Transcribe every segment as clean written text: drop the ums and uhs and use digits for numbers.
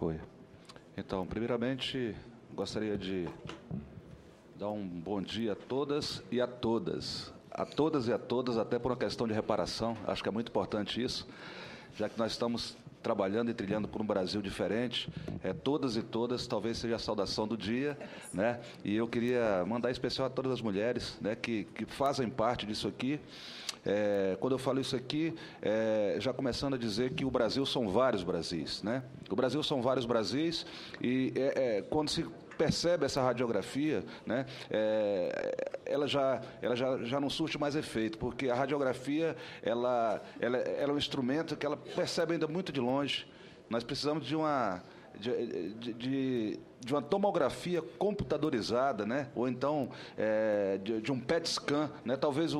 Oi. Então, primeiramente, gostaria de dar um bom dia a todas e a todas. A todas e a todas, até por uma questão de reparação. Acho que é muito importante isso, já que nós estamos trabalhando e trilhando por um Brasil diferente. Todas e todas, talvez seja a saudação do dia, né? E eu queria mandar em especial a todas as mulheres, né, que fazem parte disso aqui. Quando eu falo isso aqui, já começando a dizer que o Brasil são vários Brasis, né? O Brasil são vários Brasis e quando se percebe essa radiografia, né, ela já não surte mais efeito, porque a radiografia ela é um instrumento que ela percebe ainda muito de longe. Nós precisamos de uma tomografia computadorizada, né? Ou então de um PET scan, né? Talvez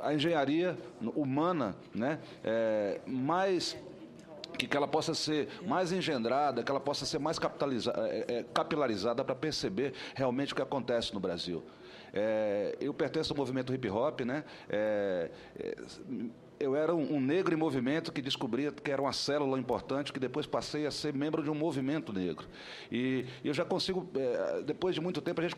a engenharia humana, né? Que ela possa ser mais engendrada, que ela possa ser mais capilarizada para perceber realmente o que acontece no Brasil. Eu pertenço ao movimento hip hop, né? Eu era um negro em movimento que descobria que era uma célula importante, que depois passei a ser membro de um movimento negro. E eu já consigo, depois de muito tempo, a gente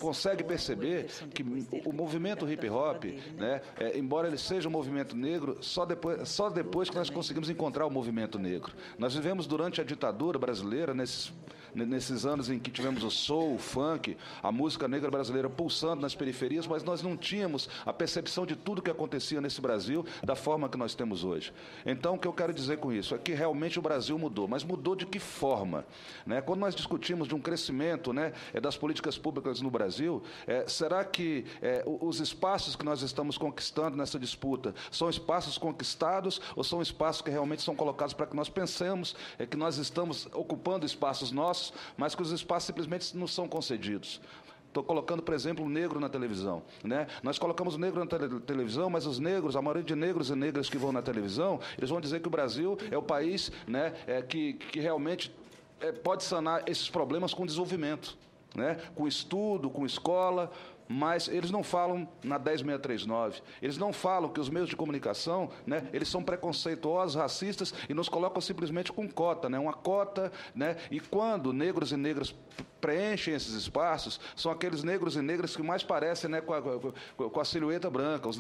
consegue perceber que o movimento hip hop, né, embora ele seja um movimento negro, só depois que nós conseguimos encontrar o movimento negro. Nós vivemos durante a ditadura brasileira, nesses anos em que tivemos o soul, o funk, a música negra brasileira pulsando nas periferias, mas nós não tínhamos a percepção de tudo que acontecia nesse Brasil da forma que nós temos hoje. Então, o que eu quero dizer com isso é que realmente o Brasil mudou, mas mudou de que forma? Né? Quando nós discutimos de um crescimento, né, das políticas públicas no Brasil, será que os espaços que nós estamos conquistando nessa disputa são espaços conquistados ou são espaços que realmente são colocados para que nós pensemos que nós estamos ocupando espaços nossos, mas que os espaços simplesmente não são concedidos? Estou colocando, por exemplo, o negro na televisão, né? Nós colocamos o negro na televisão, mas os negros, a maioria de negros e negras que vão na televisão, eles vão dizer que o Brasil é o país, né, que realmente pode sanar esses problemas com desenvolvimento, né? Com estudo, com escola. Mas eles não falam na 10639, eles não falam que os meios de comunicação, né, eles são preconceituosos, racistas e nos colocam simplesmente com cota, né, uma cota, né, e quando negros e negras preenchem esses espaços, são aqueles negros e negras que mais parecem, né, com a silhueta branca, o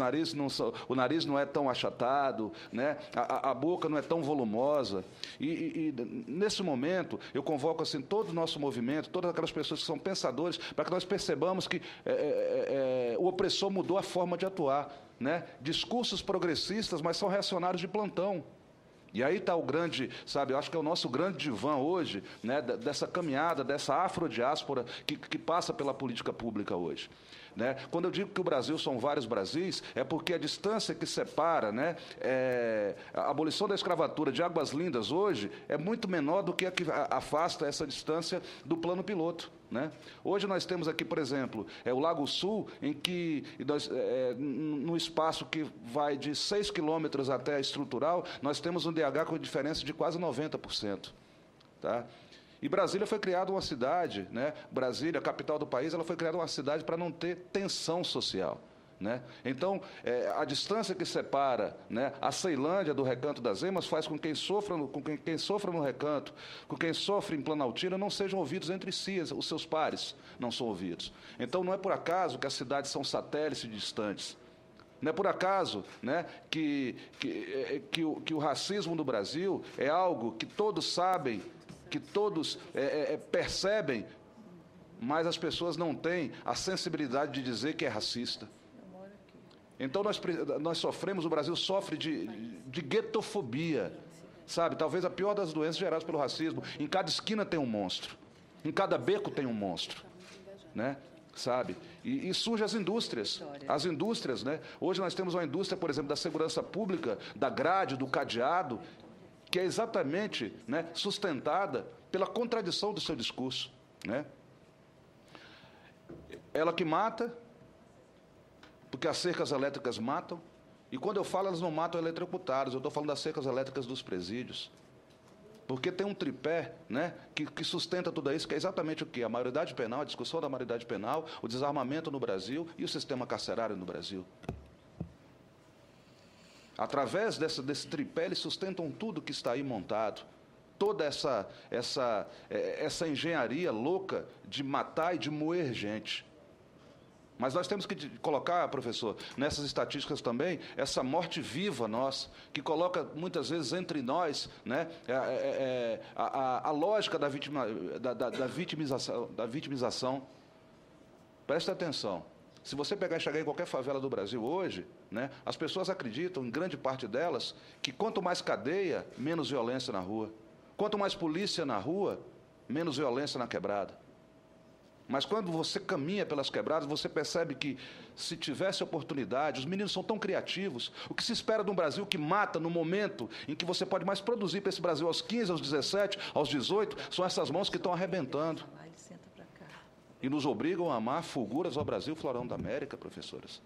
nariz não é tão achatado, né, a boca não é tão volumosa, e nesse momento eu convoco assim, todo o nosso movimento, todas aquelas pessoas que são pensadores, para que nós percebamos que o opressor mudou a forma de atuar, né? Discursos progressistas, mas são reacionários de plantão. E aí está o grande, sabe, eu acho que é o nosso grande divã hoje, né, dessa caminhada, dessa afrodiáspora que passa pela política pública hoje. Né? Quando eu digo que o Brasil são vários Brasis, é porque a distância que separa, né, a abolição da escravatura de Águas Lindas hoje é muito menor do que a que afasta essa distância do plano piloto. Né? Hoje nós temos aqui, por exemplo, o Lago Sul, em que, no espaço que vai de 6 quilômetros até a estrutural, nós temos um DH com diferença de quase 90%. Tá? E Brasília foi criada uma cidade, né? Brasília, a capital do país, ela foi criada uma cidade para não ter tensão social. Né? Então, a distância que separa, né, a Ceilândia do Recanto das Emas faz com que quem sofra no Recanto, com quem sofre em Planaltina, não sejam ouvidos entre si, os seus pares não são ouvidos. Então, não é por acaso que as cidades são satélites distantes. Não é por acaso, né, que o racismo no Brasil é algo que todos sabem, que todos percebem, mas as pessoas não têm a sensibilidade de dizer que é racista. Então, nós sofremos, o Brasil sofre de guetofobia, sabe? Talvez a pior das doenças geradas pelo racismo. Em cada esquina tem um monstro, em cada beco tem um monstro, né? Sabe? E surgem as indústrias, né? Hoje nós temos uma indústria, por exemplo, da segurança pública, da grade, do cadeado, que é exatamente, né, sustentada pela contradição do seu discurso, né? Ela que mata, porque as cercas elétricas matam, e quando eu falo, elas não matam eletrocutados, eu estou falando das cercas elétricas dos presídios. Porque tem um tripé, né, que sustenta tudo isso, que é exatamente o quê? A maioridade penal, a discussão da maioridade penal, o desarmamento no Brasil e o sistema carcerário no Brasil. Através desse tripé, eles sustentam tudo que está aí montado. Toda essa engenharia louca de matar e de moer gente. Mas nós temos que colocar, professor, nessas estatísticas também, essa morte viva nossa, que coloca muitas vezes entre nós, né, a lógica da vitimização. Preste atenção. Se você pegar e chegar em qualquer favela do Brasil hoje, né, as pessoas acreditam, em grande parte delas, que quanto mais cadeia, menos violência na rua. Quanto mais polícia na rua, menos violência na quebrada. Mas quando você caminha pelas quebradas, você percebe que, se tivesse oportunidade, os meninos são tão criativos. O que se espera de um Brasil que mata no momento em que você pode mais produzir para esse Brasil aos 15, aos 17, aos 18, são essas mãos que estão arrebentando. E nos obrigam a amar fulguras ao Brasil, florão da América, professoras.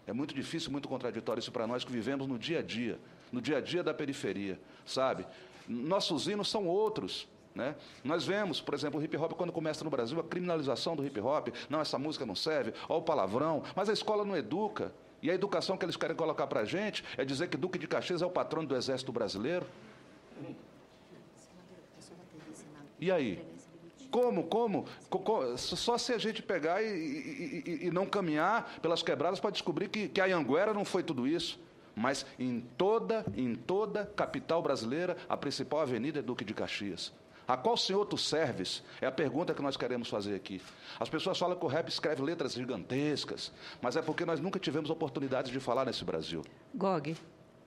É muito difícil, muito contraditório isso para nós que vivemos no dia a dia da periferia, sabe? Nossos hinos são outros, né? Nós vemos, por exemplo, o hip-hop, quando começa no Brasil, a criminalização do hip-hop. Não, essa música não serve, olha o palavrão, mas a escola não educa. E a educação que eles querem colocar para a gente é dizer que Duque de Caxias é o patrono do Exército Brasileiro. E aí? Como? Só se a gente pegar e não caminhar pelas quebradas para descobrir que a Anhanguera não foi tudo isso. Mas em toda capital brasileira, a principal avenida é Duque de Caxias. A qual senhor tu serves? É a pergunta que nós queremos fazer aqui. As pessoas falam que o rap escreve letras gigantescas, mas é porque nós nunca tivemos oportunidade de falar nesse Brasil. Gog.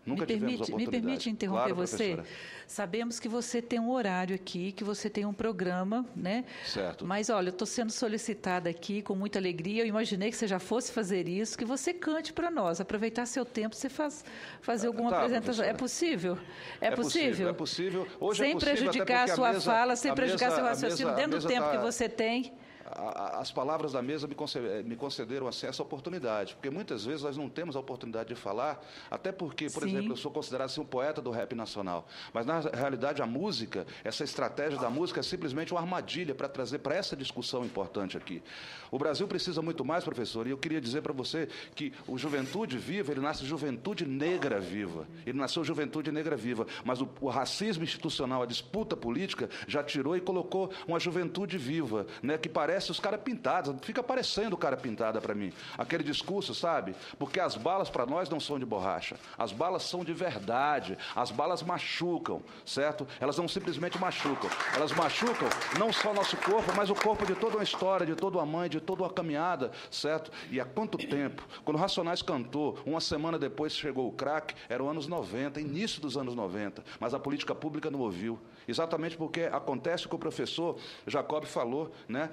Nunca Me permite interromper, claro, você? Professora. Sabemos que você tem um horário aqui, que você tem um programa, né? Certo. Mas, olha, eu estou sendo solicitada aqui com muita alegria. Eu imaginei que você já fosse fazer isso, que você cante para nós, aproveitar seu tempo, você fazer alguma apresentação. Professora. É possível? É possível? É possível. Hoje sem é possível, prejudicar a sua fala, sem prejudicar seu raciocínio, dentro do tempo que você tem. As palavras da mesa me concederam assim, essa oportunidade, porque muitas vezes nós não temos a oportunidade de falar, até porque, por exemplo, eu sou considerado assim, um poeta do rap nacional, mas na realidade a música, essa estratégia da música é simplesmente uma armadilha para trazer para essa discussão importante aqui. O Brasil precisa muito mais, professor, e eu queria dizer para você que o Juventude Viva, ele nasce Juventude Negra Viva, ele nasceu Juventude Negra Viva, mas o racismo institucional, a disputa política, já tirou e colocou uma juventude viva, né, que parece os caras pintados, fica parecendo cara pintada para mim. Aquele discurso, sabe? Porque as balas para nós não são de borracha. As balas são de verdade. As balas machucam, certo? Elas não simplesmente machucam. Elas machucam não só o nosso corpo, mas o corpo de toda uma história, de toda uma mãe, de toda uma caminhada, certo? E há quanto tempo? Quando o Racionais cantou, uma semana depois chegou o crack, eram anos 90, início dos anos 90, mas a política pública não ouviu. Exatamente porque acontece o que o professor Jacob falou, né?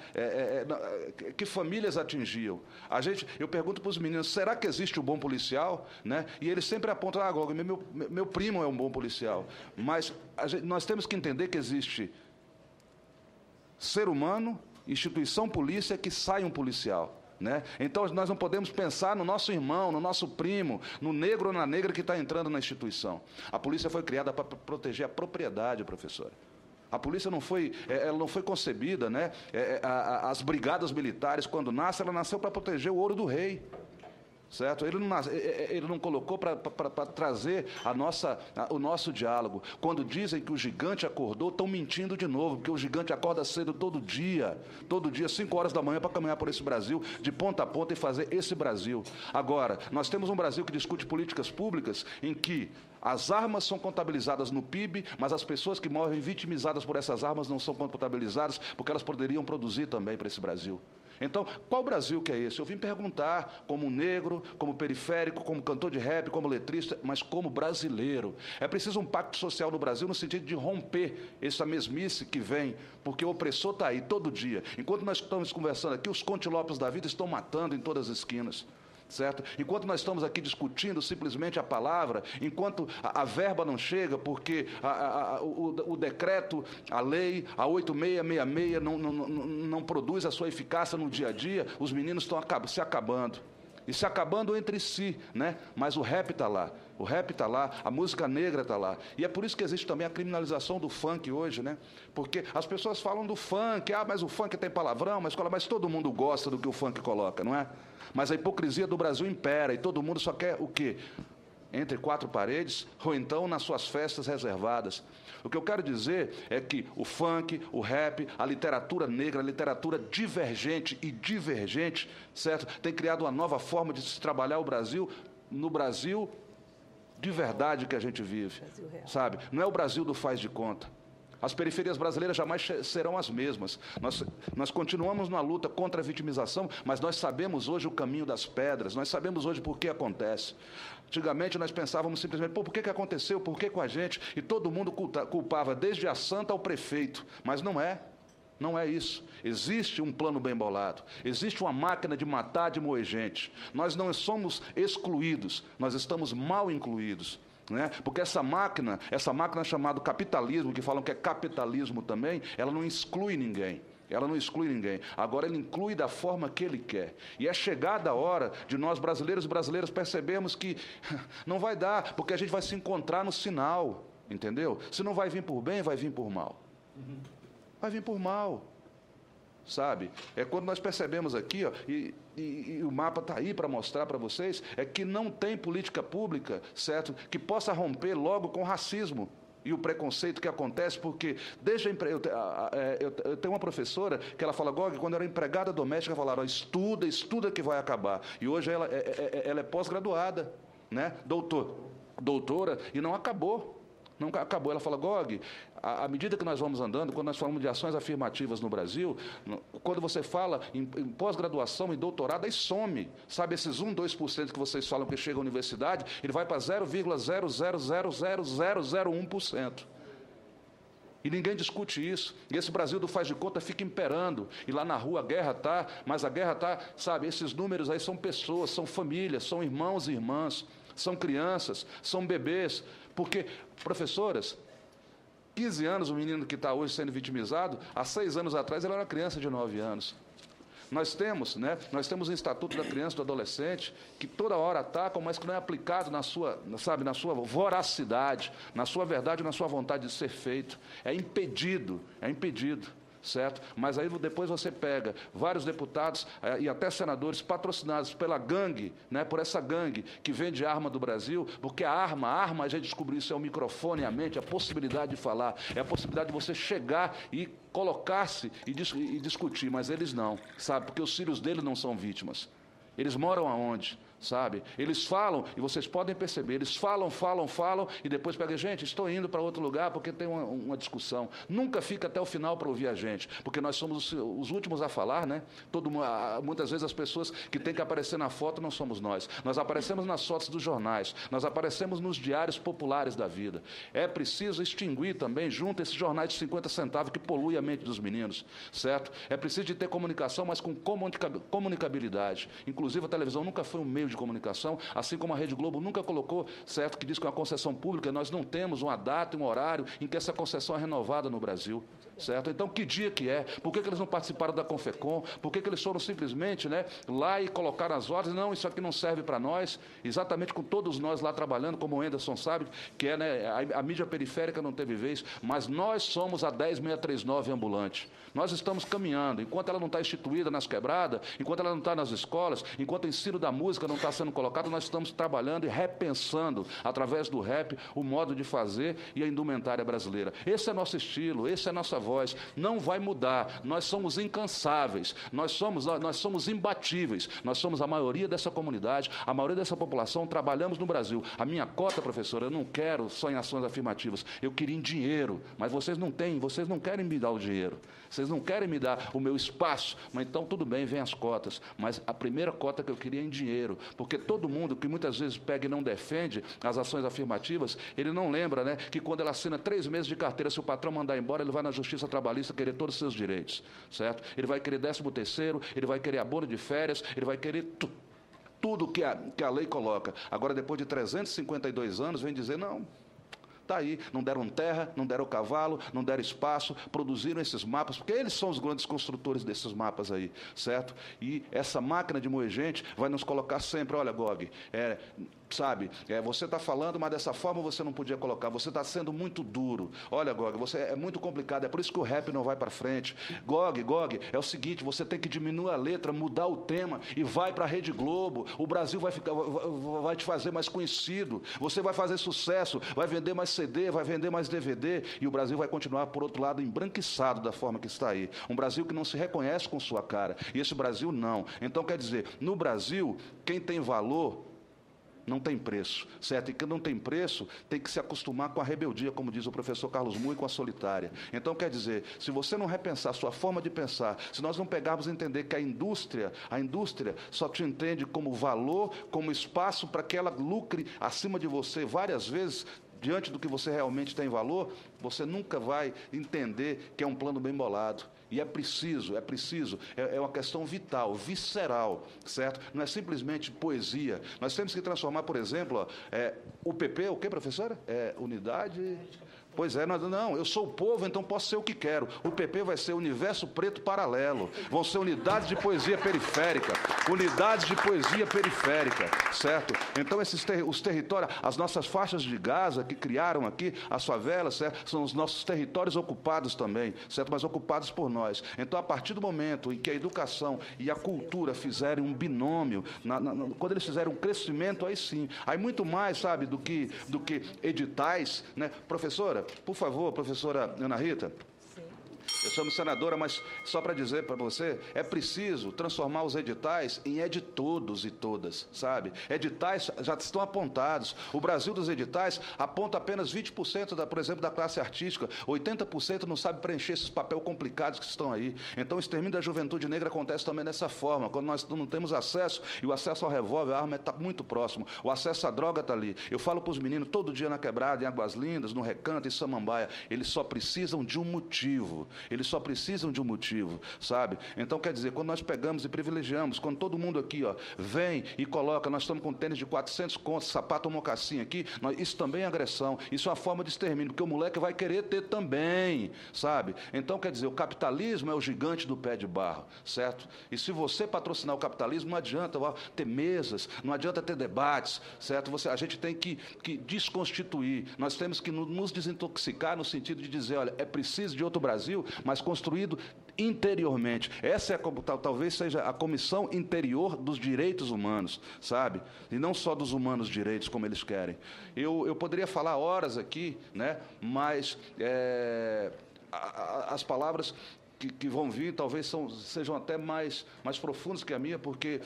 Que famílias atingiam. Eu pergunto para os meninos, será que existe um bom policial? Né? E eles sempre apontam, meu primo é um bom policial. Mas nós temos que entender que existe ser humano, instituição polícia, que sai um policial. Né? Então, nós não podemos pensar no nosso irmão, no nosso primo, no negro ou na negra que está entrando na instituição. A polícia foi criada para proteger a propriedade, professora. A polícia ela não foi concebida, né? As brigadas militares, quando nascem, ela nasceu para proteger o ouro do rei. Certo? Ele não colocou para trazer o nosso diálogo. Quando dizem que o gigante acordou, estão mentindo de novo, porque o gigante acorda cedo todo dia, 5 horas da manhã, para caminhar por esse Brasil, de ponta a ponta, e fazer esse Brasil. Agora, nós temos um Brasil que discute políticas públicas em que as armas são contabilizadas no PIB, mas as pessoas que morrem vitimizadas por essas armas não são contabilizadas, porque elas poderiam produzir também para esse Brasil. Então, qual Brasil que é esse? Eu vim perguntar como negro, como periférico, como cantor de rap, como letrista, mas como brasileiro. É preciso um pacto social no Brasil no sentido de romper essa mesmice que vem, porque o opressor está aí todo dia. Enquanto nós estamos conversando aqui, os Conte Lopes da vida estão matando em todas as esquinas. Certo? Enquanto nós estamos aqui discutindo simplesmente a palavra, enquanto a verba não chega, porque o decreto, a lei, a 8666 não produz a sua eficácia no dia a dia, os meninos estão se acabando. E se acabando entre si, né? Mas o rap está lá. O rap está lá, a música negra está lá. E é por isso que existe também a criminalização do funk hoje, né? Porque as pessoas falam do funk, mas o funk tem palavrão, mas todo mundo gosta do que o funk coloca, não é? Mas a hipocrisia do Brasil impera e todo mundo só quer o quê? entre quatro paredes, ou então nas suas festas reservadas. O que eu quero dizer é que o funk, o rap, a literatura negra, a literatura divergente e divergente, certo? Tem criado uma nova forma de se trabalhar o Brasil, no Brasil de verdade que a gente vive, sabe? Não é o Brasil do faz de conta. As periferias brasileiras jamais serão as mesmas. Nós continuamos na luta contra a vitimização, mas nós sabemos hoje o caminho das pedras, nós sabemos hoje por que acontece. Antigamente nós pensávamos simplesmente, por que aconteceu, por que com a gente? E todo mundo culpava, desde a santa ao prefeito, mas não é. Não é isso. Existe um plano bem bolado. Existe uma máquina de matar, de moer gente. Nós não somos excluídos, nós estamos mal incluídos. Né? Porque essa máquina chamada capitalismo, que falam que é capitalismo também, ela não exclui ninguém. Ela não exclui ninguém. Agora ele inclui da forma que ele quer. E é chegada a hora de nós brasileiros e brasileiras percebermos que não vai dar, porque a gente vai se encontrar no sinal, entendeu? Se não vai vir por bem, vai vir por mal. Vai vir por mal. Sabe? É quando nós percebemos aqui, ó, e o mapa está aí para mostrar para vocês, é que não tem política pública, certo, que possa romper logo com o racismo e o preconceito que acontece, porque desde eu tenho uma professora que ela fala, Gog, quando eu era empregada doméstica, falaram, estuda que vai acabar. E hoje ela é pós-graduada, né? Doutora, e não acabou. Nunca acabou. Ela fala, Gog, à medida que nós vamos andando, quando nós falamos de ações afirmativas no Brasil, quando você fala em pós-graduação e doutorado, aí some. Sabe, esses 2% que vocês falam que chega à universidade, ele vai para 0,0000001%. E ninguém discute isso. E esse Brasil do faz de conta fica imperando. E lá na rua a guerra está, mas a guerra está, sabe, esses números aí são pessoas, são famílias, são irmãos e irmãs, são crianças, são bebês. Porque, professoras, 15 anos, o menino que está hoje sendo vitimizado, há 6 anos atrás ele era uma criança de 9 anos. Nós temos o Estatuto da Criança e do Adolescente, que toda hora atacam, mas que não é aplicado na sua voracidade, na sua verdade, na sua vontade de ser feito. É impedido. Certo? Mas aí depois você pega vários deputados e até senadores patrocinados pela gangue, né, por essa gangue que vende arma do Brasil, porque a arma, a gente descobriu isso, é o microfone, a mente, a possibilidade de falar, é a possibilidade de você chegar e colocar-se e discutir, mas eles não, sabe? Porque os filhos deles não são vítimas. Eles moram aonde? Sabe? Eles falam, e vocês podem perceber, eles falam, e depois pegam, gente, estou indo para outro lugar porque tem uma discussão. Nunca fica até o final para ouvir a gente, porque nós somos os últimos a falar, né? Muitas vezes as pessoas que têm que aparecer na foto não somos nós. Nós aparecemos nas fotos dos jornais, nós aparecemos nos diários populares da vida. É preciso extinguir também, junto esses jornais de 50 centavos que poluem a mente dos meninos, certo? É preciso de ter comunicação, mas com comunicabilidade. Inclusive a televisão nunca foi um meio de comunicação, assim como a Rede Globo nunca colocou, certo, que diz que é uma concessão pública, nós não temos uma data e um horário em que essa concessão é renovada no Brasil, certo? Então, que dia que é? Por que eles não participaram da Confecom? Por que eles foram simplesmente, né, lá e colocaram as ordens? Não, isso aqui não serve para nós, exatamente com todos nós lá trabalhando, como o Anderson sabe, que é, né, a mídia periférica não teve vez, mas nós somos a 10639 ambulante. Nós estamos caminhando, enquanto ela não está instituída nas quebradas, enquanto ela não está nas escolas, enquanto o ensino da música não está sendo colocado, nós estamos trabalhando e repensando, através do rap, o modo de fazer e a indumentária brasileira. Esse é nosso estilo, essa é a nossa voz. Não vai mudar. Nós somos incansáveis, nós somos imbatíveis, nós somos a maioria dessa comunidade, a maioria dessa população, trabalhamos no Brasil. A minha cota, professora, eu não quero só em ações afirmativas, eu queria em dinheiro, mas vocês não têm, vocês não querem me dar o dinheiro. Vocês não querem me dar o meu espaço, mas então tudo bem, vem as cotas. Mas a primeira cota que eu queria é em dinheiro, porque todo mundo que muitas vezes pega e não defende as ações afirmativas, ele não lembra, né, que quando ele assina 3 meses de carteira, se o patrão mandar embora, ele vai na Justiça Trabalhista querer todos os seus direitos, certo? Ele vai querer 13º, ele vai querer abono de férias, ele vai querer tudo que a lei coloca. Agora, depois de 352 anos, vem dizer, não, está aí, não deram terra, não deram cavalo, não deram espaço, produziram esses mapas, porque eles são os grandes construtores desses mapas aí, certo? E essa máquina de moer gente vai nos colocar sempre, olha, Gog, sabe, você está falando, mas dessa forma você não podia colocar, você está sendo muito duro. Olha, Gog, você é muito complicado, é por isso que o rap não vai para frente. Gog, é o seguinte, você tem que diminuir a letra, mudar o tema e vai para a Rede Globo. O Brasil vai te fazer mais conhecido, você vai fazer sucesso, vai vender mais CD, vai vender mais DVD e o Brasil vai continuar, por outro lado, embranquiçado da forma que está aí. Um Brasil que não se reconhece com sua cara. E esse Brasil não. Então, quer dizer, no Brasil, quem tem valor não tem preço, certo? E quem não tem preço tem que se acostumar com a rebeldia, como diz o professor Carlos Mu, e com a solitária. Então, quer dizer, se você não repensar a sua forma de pensar, se nós não pegarmos a entender que a indústria só te entende como valor, como espaço para que ela lucre acima de você várias vezes, diante do que você realmente tem valor, você nunca vai entender que é um plano bem bolado. E é preciso, é uma questão vital, visceral, certo? Não é simplesmente poesia. Nós temos que transformar, por exemplo, o PP, o quê, professora? Unidade... Pois é, não, eu sou o povo, então posso ser o que quero. O PP vai ser Universo Preto Paralelo. Vão ser unidades de poesia periférica. Unidades de poesia periférica, certo? Então, os territórios, as nossas faixas de Gaza que criaram aqui, as favelas, certo? São os nossos territórios ocupados também, certo? Mas ocupados por nós. Então, a partir do momento em que a educação e a cultura fizerem um binômio, quando eles fizerem um crescimento, aí sim. Aí muito mais, sabe, do que editais, né? Professora, por favor, professora Ana Rita. Eu sou senadora, mas só para dizer para você, é preciso transformar os editais em editodos e todas, sabe? Editais já estão apontados. O Brasil dos editais aponta apenas 20%, por exemplo, da classe artística. 80% não sabe preencher esses papéis complicados que estão aí. Então, o extermínio da juventude negra acontece também dessa forma. Quando nós não temos acesso, e o acesso ao revólver, a arma está muito próximo. O acesso à droga está ali. Eu falo para os meninos todo dia na Quebrada, em Águas Lindas, no Recanto, em Samambaia. Eles só precisam de um motivo. Eles só precisam de um motivo, sabe? Então, quer dizer, quando nós pegamos e privilegiamos, quando todo mundo aqui, vem e coloca, nós estamos com tênis de 400 contos, sapato ou mocassim aqui, isso também é agressão, isso é uma forma de extermínio, porque o moleque vai querer ter também, sabe? Então, quer dizer, o capitalismo é o gigante do pé de barro, certo? E se você patrocinar o capitalismo, não adianta ter mesas, não adianta ter debates, certo? A gente tem que desconstituir, nós temos que nos desintoxicar no sentido de dizer, olha, é preciso de outro Brasil, mas construído interiormente. Essa talvez seja a comissão interior dos direitos humanos, sabe? E não só dos humanos direitos, como eles querem. Eu poderia falar horas aqui, né? Mas as palavras que vão vir talvez sejam até mais profundas que a minha, porque...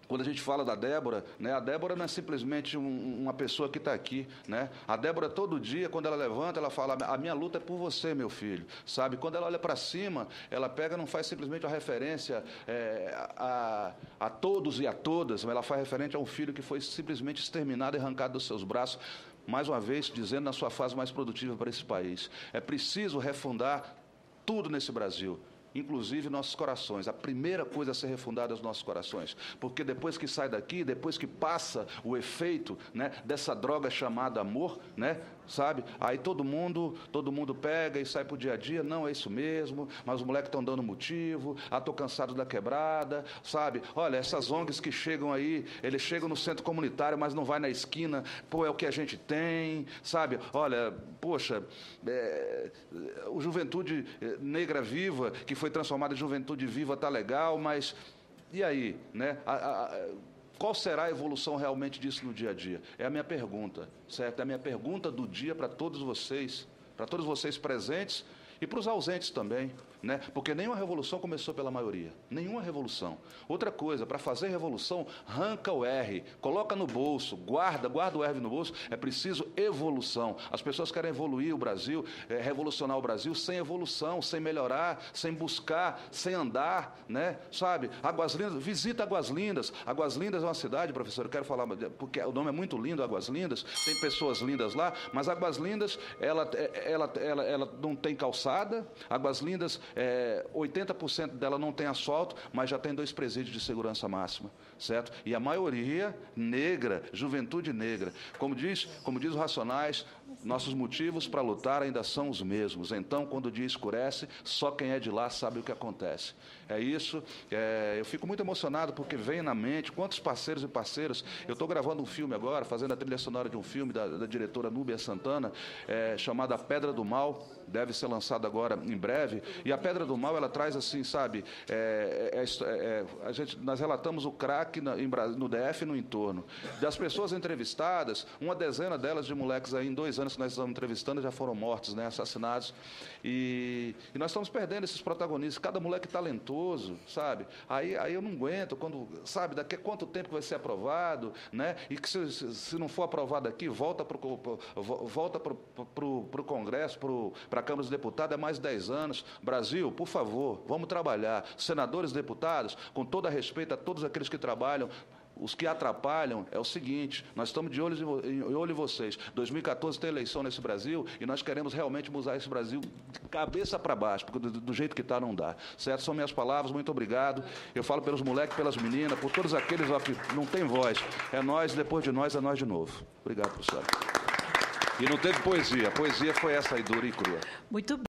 Quando a gente fala da Débora, né, a Débora não é simplesmente uma pessoa que está aqui, né? A Débora, todo dia, quando ela levanta, ela fala, a minha luta é por você, meu filho, sabe? Quando ela olha para cima, ela pega, não faz simplesmente uma referência a todos e a todas, mas ela faz referente a um filho que foi simplesmente exterminado e arrancado dos seus braços, mais uma vez, dizendo na sua fase mais produtiva para esse país. É preciso refundar tudo nesse Brasil, inclusive nossos corações. A primeira coisa a ser refundada é os nossos corações, porque depois que sai daqui, depois que passa o efeito, né, dessa droga chamada amor, né, sabe? Aí todo mundo pega e sai pro dia a dia, não, é isso mesmo, mas os moleques estão dando motivo, tô cansado da quebrada, sabe? Olha, essas ONGs que chegam aí, eles chegam no centro comunitário, mas não vai na esquina, é o que a gente tem, sabe? Olha, poxa, o Juventude Negra Viva, que foi transformada em Juventude Viva, tá legal, mas e aí, né? Qual será a evolução realmente disso no dia a dia? É a minha pergunta, certo? É a minha pergunta do dia para todos vocês presentes e para os ausentes também, né? Porque nenhuma revolução começou pela maioria, nenhuma revolução. Outra coisa, para fazer revolução, arranca o R, coloca no bolso, guarda o R no bolso, é preciso evolução. As pessoas querem evoluir o Brasil, revolucionar o Brasil sem evolução, sem melhorar, sem buscar, sem andar, né? Sabe? Águas Lindas, visita Águas Lindas. Águas Lindas é uma cidade, professor, eu quero falar, porque o nome é muito lindo, Águas Lindas, tem pessoas lindas lá, mas Águas Lindas, ela não tem calçada. Águas Lindas, 80% dela não tem asfalto, mas já tem 2 presídios de segurança máxima, certo? E a maioria negra, juventude negra. Como diz o Racionais, nossos motivos para lutar ainda são os mesmos. Então, quando o dia escurece, só quem é de lá sabe o que acontece. É isso. Eu fico muito emocionado porque vem na mente quantos parceiros e parceiras. Eu estou gravando um filme agora, fazendo a trilha sonora de um filme da diretora Núbia Santana, chamada A Pedra do Mal. Deve ser lançado agora em breve. E A Pedra do Mal, ela traz assim, sabe, nós relatamos o crack no DF e no entorno. Das pessoas entrevistadas, uma dezena delas de moleques aí, em 2 anos que nós estamos entrevistando, já foram mortos, né, assassinados. E nós estamos perdendo esses protagonistas, cada moleque talentoso, sabe? Aí eu não aguento, sabe, daqui a quanto tempo vai ser aprovado, né? E que se não for aprovado aqui, volta para o Congresso, para a Câmara dos Deputados, é mais 10 anos. Brasil, por favor, vamos trabalhar. Senadores, deputados, com todo respeito a todos aqueles que trabalham, os que atrapalham, é o seguinte, nós estamos de olho em vocês. 2014 tem eleição nesse Brasil e nós queremos realmente mudar esse Brasil de cabeça para baixo, porque do jeito que está não dá. Certo? São minhas palavras, muito obrigado. Eu falo pelos moleques, pelas meninas, por todos aqueles que não têm voz. É nós, depois de nós, é nós de novo. Obrigado, professor. E não teve poesia. A poesia foi essa aí, dura e crua. Muito bem.